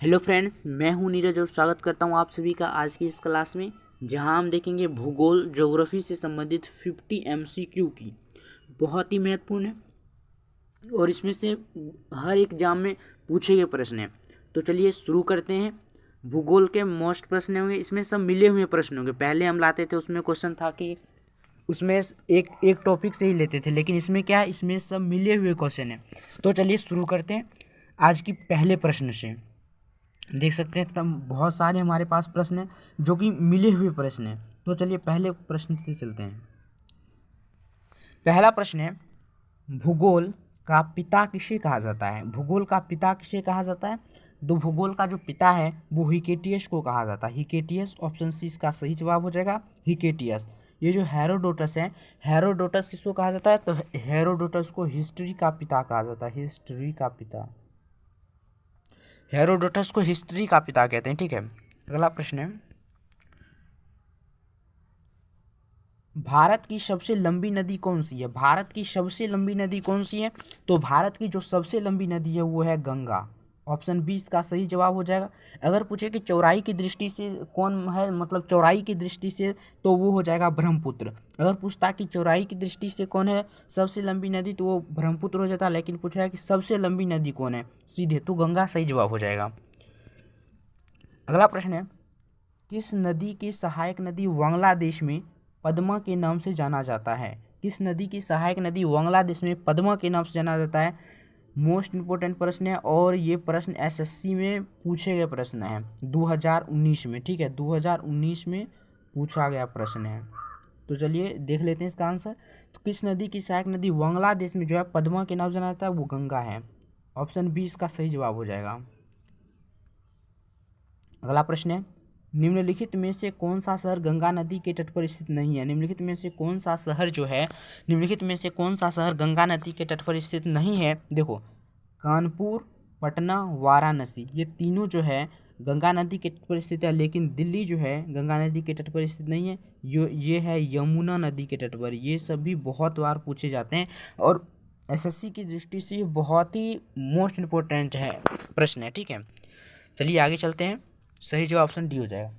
Hello friends, मैं हूं नीरज और स्वागत करता हूं आप सभी का आज की इस क्लास में, जहां हम देखेंगे भूगोल ज्योग्राफी से संबंधित 50 एमसीक्यू की। बहुत ही महत्वपूर्ण है और इसमें से हर एग्जाम में पूछे गए प्रश्न हैं। तो चलिए शुरू करते हैं। भूगोल के मोस्ट प्रश्न होंगे, इसमें सब मिले हुए प्रश्न होंगे। पहले हम लाते थे उसमें क्वेश्चन था कि उसमें एक एक टॉपिक से ही लेते थे, लेकिन इसमें क्या है, इसमें सब मिले हुए क्वेश्चन हैं। तो चलिए शुरू करते हैं आज की पहले प्रश्न से। देख सकते हैं तब बहुत सारे हमारे पास प्रश्न हैं जो कि मिले हुए प्रश्न हैं। तो चलिए पहले प्रश्न से चलते हैं। पहला प्रश्न है, भूगोल का पिता किसे कहा जाता है? भूगोल का पिता किसे कहा जाता है? तो भूगोल का जो पिता है वो हिकेटियस को कहा जाता है। हिकेटियस, ऑप्शन सी इसका सही जवाब हो जाएगा, हिकेटियस। ये जो हेरोडोटस है, हेरोडोटस किसको कहा जाता है? तो हेरोडोटस को हिस्ट्री का पिता कहा जाता है, हिस्ट्री का पिता। हेरोडोटस को हिस्ट्री का पिता कहते हैं। ठीक है, अगला प्रश्न है, भारत की सबसे लंबी नदी कौन सी है? भारत की सबसे लंबी नदी कौन सी है? तो भारत की जो सबसे लंबी नदी है वो है गंगा। ऑप्शन बी इसका सही जवाब हो जाएगा। अगर पूछे कि चौड़ाई की दृष्टि से कौन है, मतलब चौड़ाई की दृष्टि से, तो वो हो जाएगा ब्रह्मपुत्र। अगर पूछता कि चौड़ाई की दृष्टि से कौन है सबसे लंबी नदी, तो वो ब्रह्मपुत्र हो जाता। लेकिन पूछा है कि सबसे लंबी नदी कौन है सीधे, तो गंगा सही जवाब हो जाएगा। अगला प्रश्न है, किस नदी की सहायक नदी बांग्लादेश में पद्मा के नाम से जाना जाता है? किस नदी की सहायक नदी बांग्लादेश में पद्मा के नाम से जाना जाता है? मोस्ट इंपोर्टेंट प्रश्न है और ये प्रश्न एसएससी में पूछे गए प्रश्न है 2019 में। ठीक है, 2019 में पूछा गया प्रश्न है। तो चलिए देख लेते हैं इसका आंसर। तो किस नदी की सहायक नदी बांग्लादेश में जो है पद्मा के नाम से जाना जाता है, वो गंगा है। ऑप्शन बी इसका सही जवाब हो जाएगा। अगला प्रश्न है, निम्नलिखित में से कौन सा शहर गंगा नदी के तट पर स्थित नहीं है? निम्नलिखित में से कौन सा शहर जो है, निम्नलिखित में से कौन सा शहर गंगा नदी के तट पर स्थित नहीं है? देखो, कानपुर, पटना, वाराणसी, ये तीनों जो है गंगा नदी के तट पर स्थित है। लेकिन दिल्ली जो है गंगा नदी के तट पर स्थित नहीं है, ये है यमुना नदी के तट पर। ये सभी बहुत बार पूछे जाते हैं और एसएससी की दृष्टि से बहुत ही मोस्ट इम्पोर्टेंट है प्रश्न है। ठीक है, चलिए आगे चलते हैं। सही जवाब ऑप्शन डी हो जाएगा।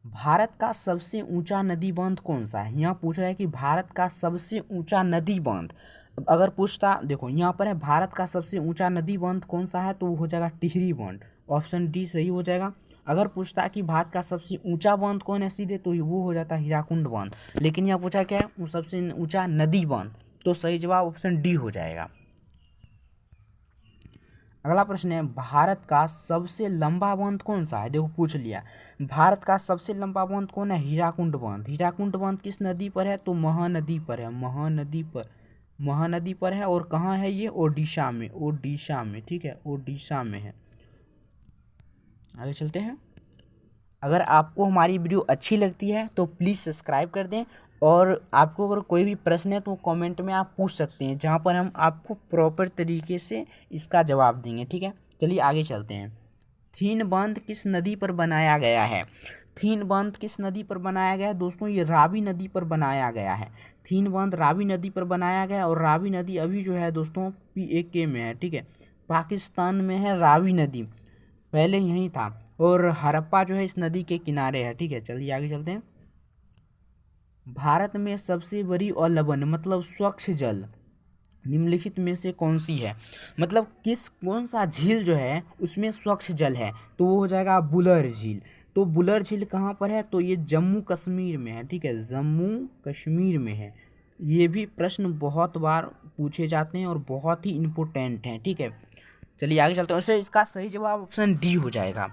भारत का सबसे ऊंचा नदी बांध कौन सा है? यहाँ पूछ रहा है कि भारत का सबसे ऊंचा नदी बांध। अगर पूछता, देखो यहाँ पर है भारत का सबसे ऊंचा नदी बांध कौन सा है, तो वो हो जाएगा टिहरी बांध। ऑप्शन डी सही हो जाएगा। अगर पूछता कि भारत का सबसे ऊंचा बांध कौन है सीधे, तो वो हो जाता है हीराकुंड बांध। लेकिन यहाँ पूछा क्या है, वो सबसे ऊंचा नदी बांध, तो सही जवाब ऑप्शन डी हो जाएगा। अगला प्रश्न है, भारत का सबसे लंबा बांध कौन सा है? देखो पूछ लिया, भारत का सबसे लंबा बांध कौन है? हीराकुंड बांध। हीराकुंड बांध किस नदी पर है? तो महानदी पर है, महानदी पर, महानदी पर है। और कहाँ है ये? ओडिशा में, ओडिशा में। ठीक है, ओडिशा में है। आगे चलते हैं। अगर आपको हमारी वीडियो अच्छी लगती है तो प्लीज़ सब्सक्राइब कर दें, और आपको अगर कोई भी प्रश्न है तो कमेंट में आप पूछ सकते हैं, जहाँ पर हम आपको प्रॉपर तरीके से इसका जवाब देंगे। ठीक है, चलिए आगे चलते हैं। थीन बांध किस नदी पर बनाया गया है? थीन बांध किस नदी पर बनाया गया है दोस्तों? ये रावी नदी पर बनाया गया है। थीन बांध रावी नदी पर बनाया गया है, और रावी नदी अभी जो है दोस्तों PAK में है। ठीक है, पाकिस्तान में है रावी नदी, पहले यहीं था। और हड़प्पा जो है इस नदी के किनारे है। ठीक है, चलिए आगे चलते हैं। भारत में सबसे बड़ी और लवण मतलब स्वच्छ जल निम्नलिखित में से कौन सी है? मतलब कौन सा झील जो है उसमें स्वच्छ जल है, तो वो हो जाएगा बुलर झील। तो बुलर झील कहाँ पर है? तो ये जम्मू कश्मीर में है। ठीक है, जम्मू कश्मीर में है। ये भी प्रश्न बहुत बार पूछे जाते हैं और बहुत ही इम्पोर्टेंट हैं। ठीक है, चलिए आगे चलते हैं। वैसे इसका सही जवाब ऑप्शन डी हो जाएगा।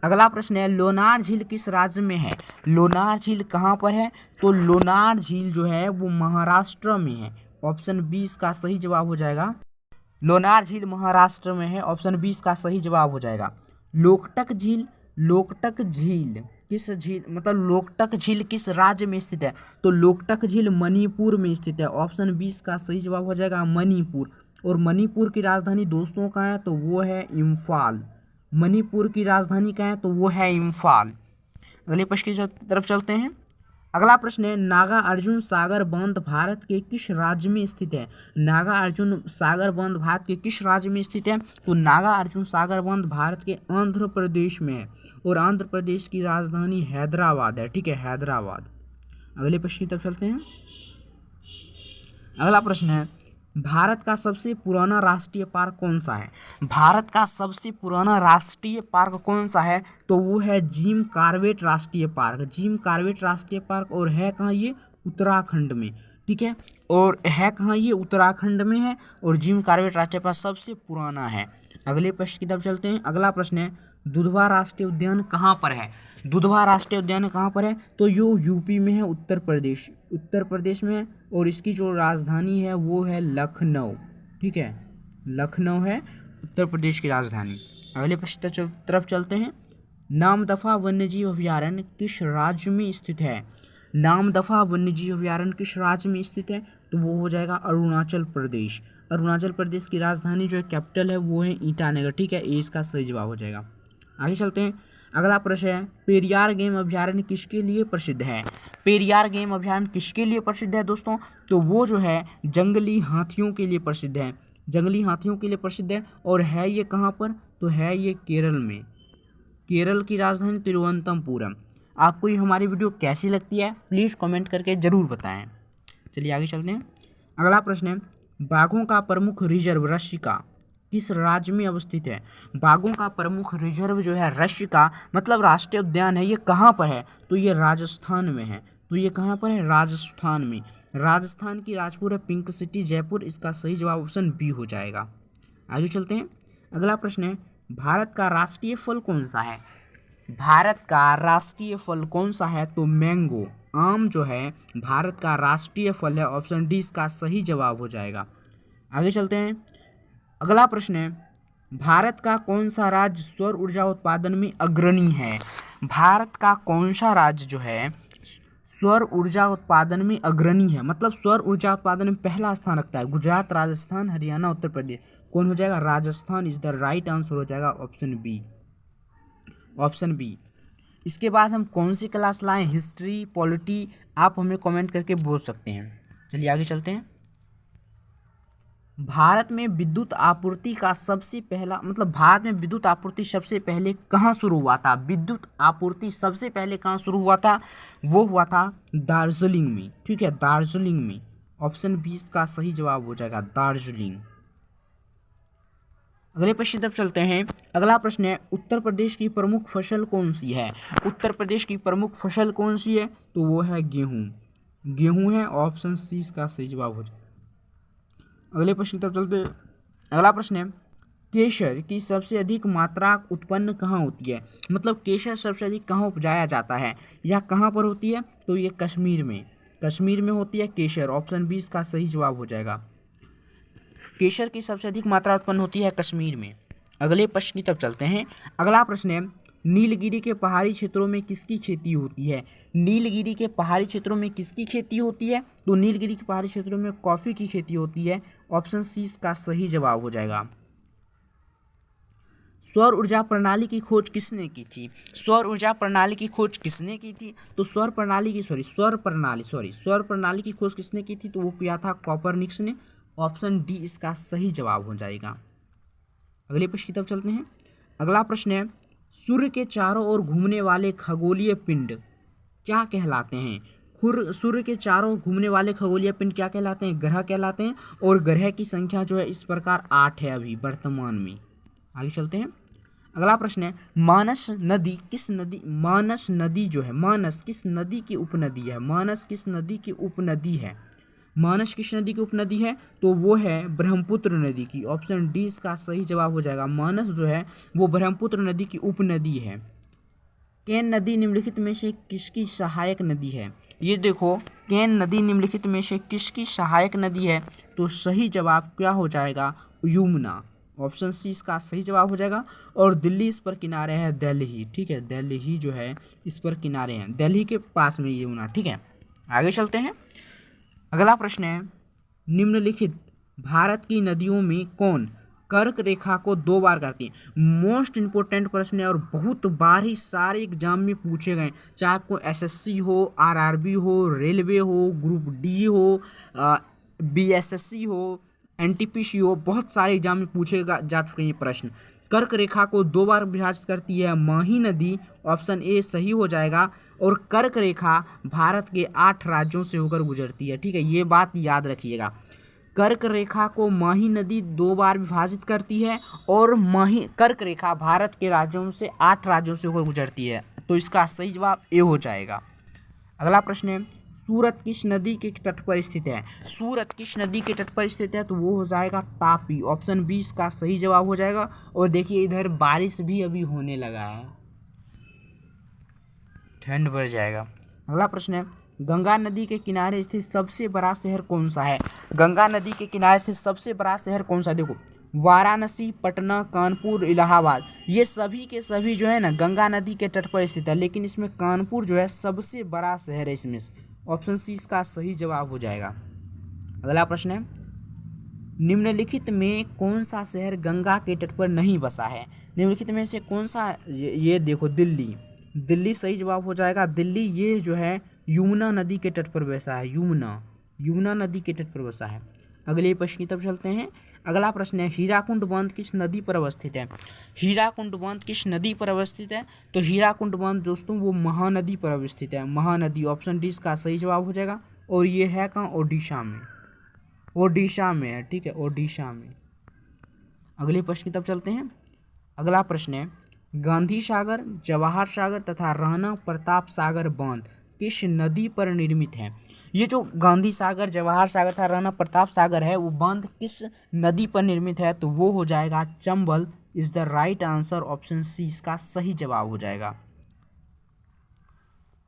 अगला प्रश्न है, लोनार झील किस राज्य में है? लोनार झील कहाँ पर है? तो लोनार झील जो है वो महाराष्ट्र में है। ऑप्शन बी इसका सही जवाब हो जाएगा। लोनार झील महाराष्ट्र में है। ऑप्शन बी इसका सही जवाब हो जाएगा। लोकटक झील, लोकटक झील किस झील, मतलब लोकटक झील किस राज्य में स्थित है? तो लोकटक झील मणिपुर में स्थित है। ऑप्शन बी इसका सही जवाब हो जाएगा, मणिपुर। और मणिपुर की राजधानी दोस्तों कहाँ है? तो वो है इम्फाल। मणिपुर की राजधानी कहाँ है? तो वो है इम्फाल। अगले प्रश्न की तरफ चलते हैं। अगला प्रश्न है, नागा अर्जुन सागर बांध भारत के किस राज्य में स्थित है? नागा अर्जुन सागर बांध भारत के किस राज्य में स्थित है? तो नागा अर्जुन सागर बांध भारत के आंध्र प्रदेश में है और आंध्र प्रदेश की राजधानी हैदराबाद है। ठीक है, हैदराबाद। अगले प्रश्न की तरफ चलते हैं। अगला प्रश्न है, भारत का सबसे पुराना राष्ट्रीय पार्क कौन सा है? भारत का सबसे पुराना राष्ट्रीय पार्क कौन सा है? तो वो है जिम कॉर्बेट राष्ट्रीय पार्क। जिम कॉर्बेट राष्ट्रीय पार्क, और है कहाँ ये? उत्तराखंड में। ठीक है, और है कहाँ ये? उत्तराखंड में है, और जिम कॉर्बेट राष्ट्रीय पार्क सबसे पुराना है। अगले प्रश्न की तरफ चलते हैं। अगला प्रश्न है, दुधवा राष्ट्रीय उद्यान कहाँ पर है? दुधवा राष्ट्रीय उद्यान कहाँ पर है? तो यो यूपी में है, उत्तर प्रदेश में है, और इसकी जो राजधानी है वो है लखनऊ। ठीक है, लखनऊ है उत्तर प्रदेश की राजधानी। अगले प्रश्न की तरफ चलते हैं। नामदफा वन्यजीव अभयारण्य किस राज्य में स्थित है? नामदफा वन्यजीव अभयारण्य किस राज्य में स्थित है? तो वो हो जाएगा अरुणाचल प्रदेश। अरुणाचल प्रदेश की राजधानी जो है, कैपिटल है, वो है ईटानगर। ठीक है, ये इसका सही जवाब हो जाएगा। आगे चलते हैं। अगला प्रश्न है, पेरियार गेम अभयारण्य किसके लिए प्रसिद्ध है? पेरियार गेम अभयारण्य किसके लिए प्रसिद्ध है दोस्तों? तो वो जो है जंगली हाथियों के लिए प्रसिद्ध है। जंगली हाथियों के लिए प्रसिद्ध है, और है ये कहाँ पर? तो है ये केरल में। केरल की राजधानी तिरुवनंतपुरम। आपको ये हमारी वीडियो कैसी लगती है प्लीज़ कमेंट करके ज़रूर बताएं। चलिए आगे चलते हैं। अगला प्रश्न है, बाघों का प्रमुख रिजर्व रष्या का किस राज्य में अवस्थित है? बाघों का प्रमुख रिजर्व जो है रष्या का, मतलब राष्ट्रीय उद्यान है, ये कहाँ पर है? तो ये राजस्थान में है। तो ये कहाँ पर है? राजस्थान में। राजस्थान की राजपुर है, पिंक सिटी जयपुर। इसका सही जवाब ऑप्शन बी हो जाएगा। आगे चलते हैं। अगला प्रश्न है, भारत का राष्ट्रीय फल कौन सा है? भारत का राष्ट्रीय फल कौन सा है? तो मैंगो, आम जो है भारत का राष्ट्रीय फल है। ऑप्शन डी इसका सही जवाब हो जाएगा। आगे चलते हैं। अगला प्रश्न है, भारत का कौन सा राज्य सौर ऊर्जा उत्पादन में अग्रणी है? भारत का कौन सा राज्य जो है सौर ऊर्जा उत्पादन में अग्रणी है, मतलब सौर ऊर्जा उत्पादन में पहला स्थान रखता है? गुजरात, राजस्थान, हरियाणा, उत्तर प्रदेश। कौन हो जाएगा? Rajasthan is the right answer हो जाएगा, ऑप्शन बी। Option B. इसके बाद हम कौन सी क्लास लाएं? History, polity? आप हमें कमेंट करके बोल सकते हैं। चलिए आगे चलते हैं। भारत में विद्युत आपूर्ति का सबसे पहला, मतलब भारत में विद्युत आपूर्ति सबसे पहले कहाँ शुरू हुआ था? विद्युत आपूर्ति सबसे पहले कहाँ शुरू हुआ था? वो हुआ था दार्जिलिंग में। ठीक है, दार्जिलिंग में। ऑप्शन बी का सही जवाब हो जाएगा, दार्जिलिंग। अगले प्रश्न की तरफ चलते हैं। अगला प्रश्न है, उत्तर प्रदेश की प्रमुख फसल कौन सी है? उत्तर प्रदेश की प्रमुख फसल कौन सी है? तो वो है गेहूँ। गेहूँ है, ऑप्शन सी इसका सही जवाब हो जाएगा। अगले प्रश्न की तरफ चलते हैं। अगला प्रश्न है, केसर की सबसे अधिक मात्रा उत्पन्न कहाँ होती है? मतलब केसर सबसे अधिक कहाँ उपजाया जाता है या कहाँ पर होती है? तो ये कश्मीर में। कश्मीर में होती है केसर। ऑप्शन बी इसका सही जवाब हो जाएगा। केसर की सबसे अधिक मात्रा उत्पन्न होती है कश्मीर में। अगले प्रश्न की तरफ चलते हैं। अगला प्रश्न है, नीलगिरी के पहाड़ी क्षेत्रों में किसकी खेती होती है? नीलगिरी के पहाड़ी क्षेत्रों में किसकी खेती होती है? तो नीलगिरी के पहाड़ी क्षेत्रों में कॉफ़ी की खेती होती है। ऑप्शन सी इसका सही जवाब हो जाएगा। सौर ऊर्जा प्रणाली की खोज किसने की थी? सौर ऊर्जा प्रणाली की खोज किसने की थी? तो सौर प्रणाली की खोज किसने की थी? तो वो किया था कोपरनिकस ने। ऑप्शन डी इसका सही जवाब हो जाएगा। अगले प्रश्न की तरफ चलते हैं। अगला प्रश्न है, सूर्य के चारों ओर घूमने वाले खगोलीय पिंड क्या कहलाते हैं? सूर्य के चारों घूमने वाले खगोलीय पिंड क्या कहलाते हैं? ग्रह कहलाते हैं, और ग्रह की संख्या जो है इस प्रकार 8 है अभी वर्तमान में। आगे चलते हैं। अगला प्रश्न है, मानस नदी किस नदी की उपनदी है? मानस किस नदी की उपनदी है? मानस किस नदी की उपनदी है? तो वो है ब्रह्मपुत्र नदी की। ऑप्शन डी इसका सही जवाब हो जाएगा। मानस जो है वो ब्रह्मपुत्र नदी की उपनदी है। केन नदी निम्नलिखित में से किसकी सहायक नदी है? ये देखो, केन नदी निम्नलिखित में से किसकी सहायक नदी है? तो सही जवाब क्या हो जाएगा? यमुना। ऑप्शन सी इसका सही जवाब हो जाएगा। और दिल्ली इस पर किनारे है, दिल्ली। ठीक है, दिल्ली जो है इस पर किनारे हैं, दिल्ली के पास में यमुना। ठीक है, आगे चलते हैं। अगला प्रश्न है, निम्नलिखित भारत की नदियों में कौन कर्क रेखा को 2 बार करती है। मोस्ट इंपोर्टेंट प्रश्न है और बहुत बार ही सारे एग्जाम में पूछे गए, चाहे आपको एसएससी हो, आरआरबी हो, रेलवे हो, ग्रुप डी हो, बीएसएससी हो, एनटीपीसी हो, बहुत सारे एग्जाम में पूछे जा चुके हैं ये प्रश्न। कर्क रेखा को 2 बार विभाजित करती है माही नदी, ऑप्शन ए सही हो जाएगा। और कर्क रेखा भारत के 8 राज्यों से होकर गुजरती है, ठीक है, ये बात याद रखिएगा। कर्क रेखा को माही नदी 2 बार विभाजित करती है और कर्क रेखा भारत के राज्यों से 8 राज्यों से होकर गुजरती है, तो इसका सही जवाब ए हो जाएगा। अगला प्रश्न है, सूरत किस नदी के तट पर स्थित है? सूरत किस नदी के तट पर स्थित है? तो वो हो जाएगा तापी, ऑप्शन बी इसका सही जवाब हो जाएगा। और देखिए इधर बारिश भी अभी होने लगा है, ठंड बढ़ जाएगा। अगला प्रश्न है, गंगा नदी के किनारे स्थित सबसे बड़ा शहर कौन सा है? गंगा नदी के किनारे से सबसे बड़ा शहर कौन सा है? देखो, वाराणसी, पटना, कानपुर, इलाहाबाद, ये सभी के सभी जो है ना गंगा नदी के तट पर स्थित है, लेकिन इसमें कानपुर जो है सबसे बड़ा शहर है इसमें से, ऑप्शन सी इसका सही जवाब हो जाएगा। अगला प्रश्न है, निम्नलिखित में कौन सा शहर गंगा के तट पर नहीं बसा है? निम्नलिखित में से कौन सा? ये देखो, दिल्ली, दिल्ली सही जवाब हो जाएगा। दिल्ली ये जो है यमुना नदी के तट पर बसा है, यमुना नदी के तट पर बसा है। अगले प्रश्न की तरफ चलते हैं। अगला प्रश्न है, हीराकुंड बांध किस नदी पर अवस्थित है? हीराकुंड बांध किस नदी पर अवस्थित है? तो हीराकुंड बांध दोस्तों वो महानदी पर अवस्थित है, महानदी, ऑप्शन डी इसका सही जवाब हो जाएगा। और ये है कहाँ? ओडिशा में, ओडिशा में है, ठीक है, ओडिशा में। अगले प्रश्न की तरफ चलते हैं। अगला प्रश्न है, गांधी सागर, जवाहर सागर तथा राणा प्रताप सागर बांध किस नदी पर निर्मित है? ये जो गांधी सागर, जवाहर सागर तथा राणा प्रताप सागर है, वो बांध किस नदी पर निर्मित है? तो वो हो जाएगा Chambal, is the right answer, option C इसका सही जवाब हो जाएगा।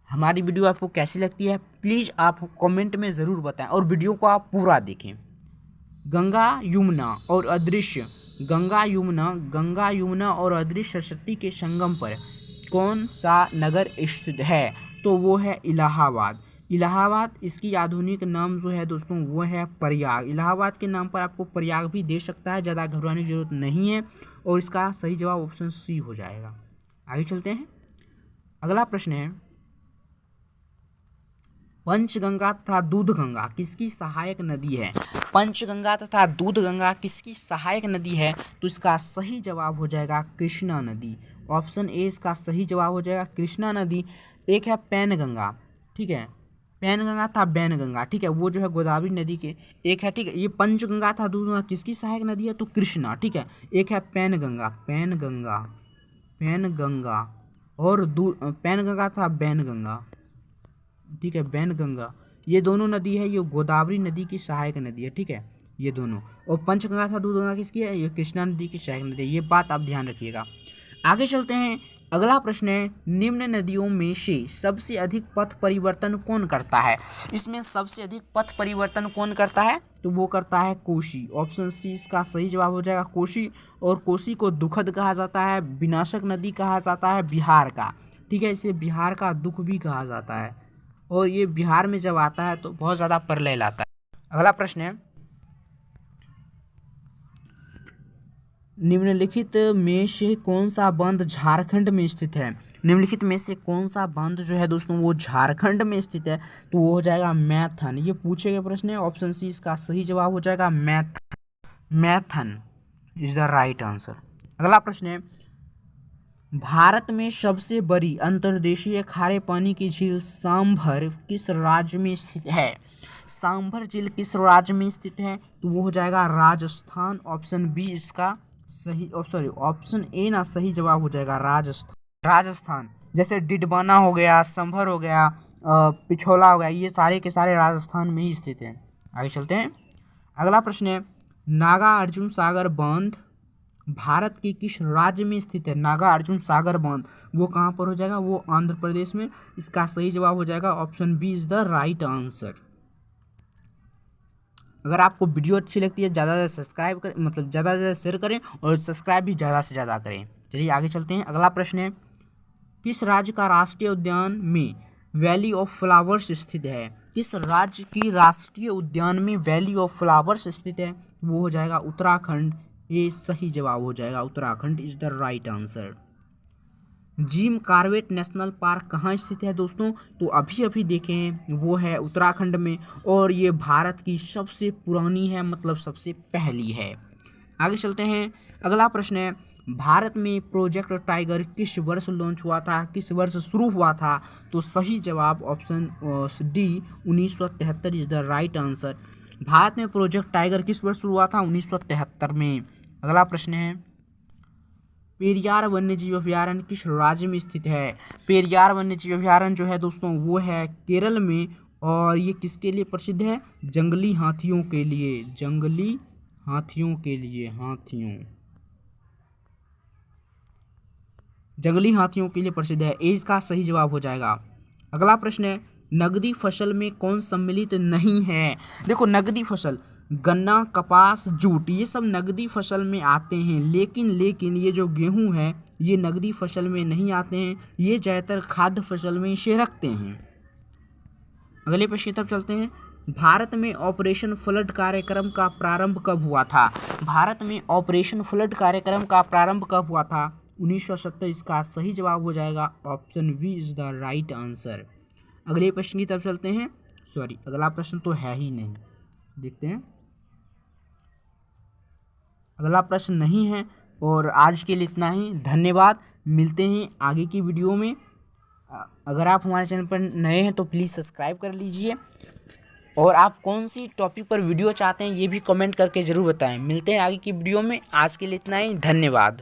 हमारी वीडियो आपको कैसी लगती है प्लीज़ आप कमेंट में ज़रूर बताएं और वीडियो को आप पूरा देखें। गंगा यमुना और अदृश्य, गंगा यमुना और अदृश्य सरस्वती के संगम पर कौन सा नगर स्थित है? तो वो है इलाहाबाद। इलाहाबाद, इसकी आधुनिक नाम जो है दोस्तों वो है प्रयाग। इलाहाबाद के नाम पर आपको प्रयाग भी दे सकता है, ज़्यादा घबराने की जरूरत नहीं है। और इसका सही जवाब ऑप्शन सी हो जाएगा। आगे चलते हैं। अगला प्रश्न है, पंचगंगा तथा दूधगंगा किसकी सहायक नदी है? पंचगंगा तथा दूधगंगा किसकी सहायक नदी है? तो इसका सही जवाब हो जाएगा कृष्णा नदी, ऑप्शन ए इसका सही जवाब हो जाएगा कृष्णा नदी। एक है पैनगंगा, ठीक है, पैनगंगा था बैनगंगा, ठीक है, वो जो है गोदावरी नदी के एक है, ठीक है। ये पंचगंगा था दूधगंगा किसकी सहायक नदी है? तो कृष्णा, ठीक है। एक है पैनगंगा और पैनगंगा था बैनगंगा, ठीक है, बैनगंगा, ये दोनों नदी है, ये गोदावरी नदी की सहायक नदी है, ठीक है, ये दोनों। और पंचगंगा था दूधगंगा किसकी है? ये कृष्णा नदी की सहायक नदी है, ये बात आप ध्यान रखिएगा। आगे चलते हैं। अगला प्रश्न है, निम्न नदियों में से सबसे अधिक पथ परिवर्तन कौन करता है? इसमें सबसे अधिक पथ परिवर्तन कौन करता है? तो वो करता है कोसी, ऑप्शन सी इसका सही जवाब हो जाएगा कोसी। और कोसी को दुखद कहा जाता है, विनाशक नदी कहा जाता है बिहार का, ठीक है, इसे बिहार का दुख भी कहा जाता है। और ये बिहार में जब आता है तो बहुत ज़्यादा प्रलय लाता है। अगला प्रश्न है, निम्नलिखित में से कौन सा बांध झारखंड में स्थित है? निम्नलिखित में से कौन सा बांध जो है दोस्तों वो झारखंड में स्थित है? तो वो हो जाएगा मैथन, ये पूछे गए प्रश्न है, ऑप्शन सी इसका सही जवाब हो जाएगा Maithon is the right answer. अगला प्रश्न है, भारत में सबसे बड़ी अंतर्देशीय खारे पानी की झील सांभर किस राज्य में स्थित है? सांभर झील किस राज्य में स्थित है? तो वो हो जाएगा राजस्थान, ऑप्शन बी इसका सही, ऑप्शन ए ना सही जवाब हो जाएगा राजस्थान। जैसे डिडवाना हो गया, सांभर हो गया, पिछोला हो गया, ये सारे के सारे राजस्थान में ही स्थित हैं। आगे चलते हैं। अगला प्रश्न है, नागार्जुन सागर बांध भारत के किस राज्य में स्थित है? नागार्जुन सागर बांध वो कहाँ पर हो जाएगा? वो आंध्र प्रदेश में, इसका सही जवाब हो जाएगा option B is the right answer. अगर आपको वीडियो अच्छी लगती है ज़्यादा से सब्सक्राइब करें, मतलब ज़्यादा से ज़्यादा शेयर करें और सब्सक्राइब भी ज़्यादा से ज़्यादा करें। चलिए आगे चलते हैं। अगला प्रश्न है, किस राज्य का राष्ट्रीय उद्यान में वैली ऑफ फ्लावर्स स्थित है? किस राज्य की राष्ट्रीय उद्यान में वैली ऑफ फ्लावर्स स्थित है? वो हो जाएगा उत्तराखंड, ये सही जवाब हो जाएगा, Uttarakhand is the right answer. Jim Corbett national park कहाँ स्थित है दोस्तों? तो अभी अभी देखे हैं वो है उत्तराखंड में, और ये भारत की सबसे पुरानी है, मतलब सबसे पहली है। आगे चलते हैं, अगला प्रश्न है, भारत में प्रोजेक्ट टाइगर किस वर्ष लॉन्च हुआ था, किस वर्ष शुरू हुआ था? तो सही जवाब option D 1973 is the right answer. Bharat में प्रोजेक्ट टाइगर किस वर्ष शुरू हुआ था? 1973 में। अगला प्रश्न है, पेरियार वन्यजीव अभयारण्य किस राज्य में स्थित है? पेरियार वन्यजीव अभयारण्य जो है दोस्तों वो है केरल में, और ये किसके लिए प्रसिद्ध है? जंगली हाथियों के लिए, जंगली हाथियों के लिए, जंगली हाथियों के लिए प्रसिद्ध है। ये इसका सही जवाब हो जाएगा। अगला प्रश्न है, नकदी फसल में कौन सम्मिलित नहीं है? देखो नकदी फसल, गन्ना, कपास, जूट, ये सब नकदी फसल में आते हैं, लेकिन ये जो गेहूं है ये नकदी फसल में नहीं आते हैं, ये ज़्यादातर खाद्य फसल में इसे रखते हैं। अगले प्रश्न की तरफ चलते हैं, भारत में ऑपरेशन फ्लड कार्यक्रम का प्रारंभ कब हुआ था? भारत में ऑपरेशन फ्लड कार्यक्रम का प्रारंभ कब हुआ था? 1970। इसका सही जवाब हो जाएगा option B is the right answer. अगले प्रश्न की तरफ चलते हैं, सॉरी अगला प्रश्न तो है ही नहीं, देखते हैं, अगला प्रश्न नहीं है। और आज के लिए इतना ही, धन्यवाद। मिलते हैं आगे की वीडियो में। अगर आप हमारे चैनल पर नए हैं तो प्लीज़ सब्सक्राइब कर लीजिए, और आप कौन सी टॉपिक पर वीडियो चाहते हैं ये भी कमेंट करके ज़रूर बताएं। मिलते हैं आगे की वीडियो में, आज के लिए इतना ही, धन्यवाद।